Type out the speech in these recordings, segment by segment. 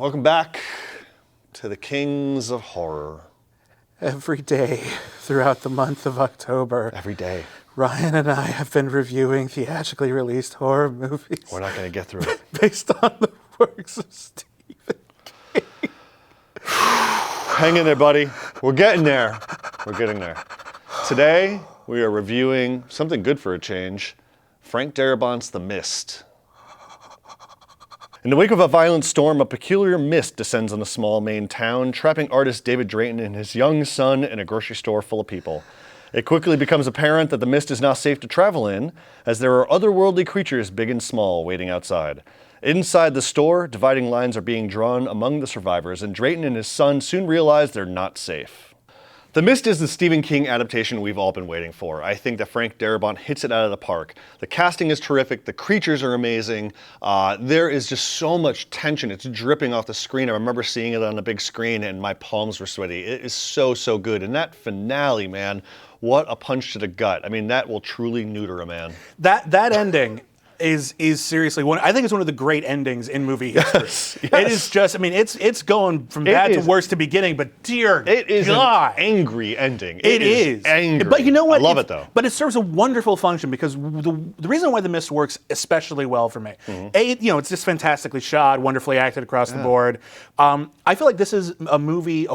Welcome back to the Kings of Horror. Every day throughout the month of October. Every day. Ryan and I have been reviewing theatrically released horror movies. We're not going to get through it. Based on the works of Stephen King. Hang in there, buddy. We're getting there. We're getting there. Today, we are reviewing something good for a change. Frank Darabont's The Mist. In the wake of a violent storm, a peculiar mist descends on a small Maine town, trapping artist David Drayton and his young son in a grocery store full of people. It quickly becomes apparent that the mist is not safe to travel in, as there are otherworldly creatures big and small waiting outside. Inside the store, dividing lines are being drawn among the survivors, and Drayton and his son soon realize they're not safe. The Mist is the Stephen King adaptation we've all been waiting for. I think that Frank Darabont hits it out of the park. The casting is terrific, the creatures are amazing, there is just so much tension, it's dripping off the screen. I remember seeing it on a big screen and my palms were sweaty. It is so, so good. And that finale, man, what a punch to the gut. I mean, that will truly neuter a man. That ending is seriously one. I think it's one of the great endings in movie history. Yes. It is just. I mean, it's going from bad to worse to beginning. But dear it is God, an angry ending. It is angry. But you know what? I love it though. But it serves a wonderful function because the reason why The Mist works especially well for me, it's just fantastically shot, wonderfully acted across the board. I feel like this is a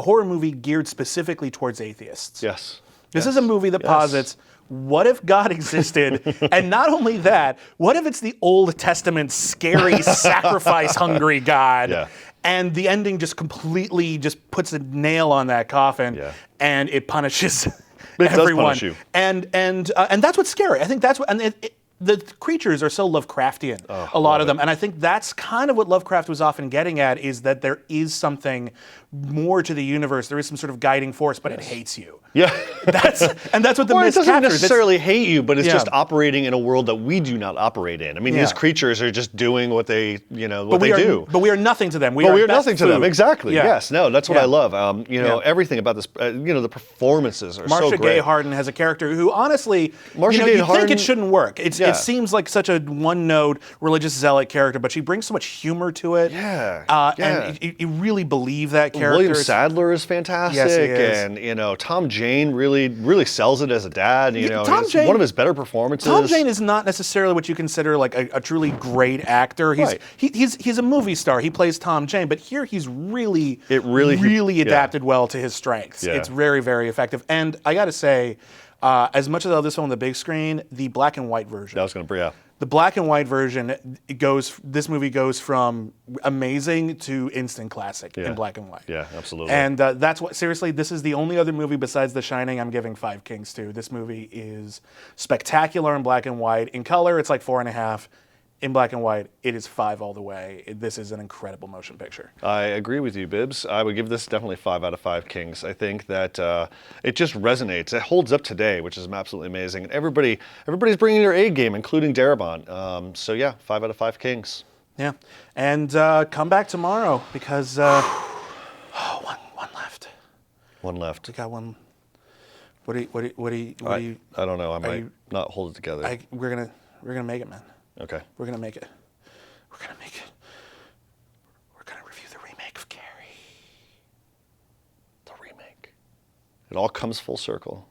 horror movie geared specifically towards atheists. Yes. This is a movie that posits, what if God existed? And not only that, what if it's the Old Testament scary, sacrifice-hungry God? Yeah. And the ending just completely just puts a nail on that coffin, and it punishes everyone. Does punish you. And that's what's scary. I think that's what. And the creatures are so Lovecraftian, a lot of them. And I think that's kind of what Lovecraft was often getting at, is that there is something more to the universe. There is some sort of guiding force, but it hates you. Yeah. That's what The Mist captures. It doesn't necessarily it's, hate you, but it's just operating in a world that we do not operate in. I mean, these creatures are just doing what they, what they do. But we are nothing to them. We are nothing to them. Exactly. Yeah. Yes. No, that's what I love. Everything about this, the performances are so great. Marcia Gay Harden has a character who, honestly, you think it shouldn't work. It seems like such a one-note religious zealot character, but she brings so much humor to it. Yeah. And you really believe that character. William Sadler is fantastic. Yes, he is. And, Tom Jane really sells it as a dad. Tom Jane, one of his better performances. Tom Jane is not necessarily what you consider like a truly great actor. He's a movie star. He plays Tom Jane, but here he's really adapted well to his strengths. Yeah. It's very, very effective. And I got to say, as much as I love this film on the big screen, the black and white version. The black and white version, this movie goes from amazing to instant classic in black and white. Yeah, absolutely. And that's what, seriously, this is the only other movie besides The Shining I'm giving 5 Kings to. This movie is spectacular in black and white. In color, it's like 4.5. In black and white, it is 5 all the way. This is an incredible motion picture. I agree with you, Bibbs. I would give this definitely 5 out of 5 Kings. I think that it just resonates. It holds up today, which is absolutely amazing. And everybody's bringing their A game, including Darabont. So yeah, 5 out of 5 Kings. Yeah, and come back tomorrow because one left. One left. We got one. What do you? I don't know. I might not hold it together. We're gonna make it, man. Okay. We're gonna make it. We're gonna review the remake of Carrie. The remake. It all comes full circle.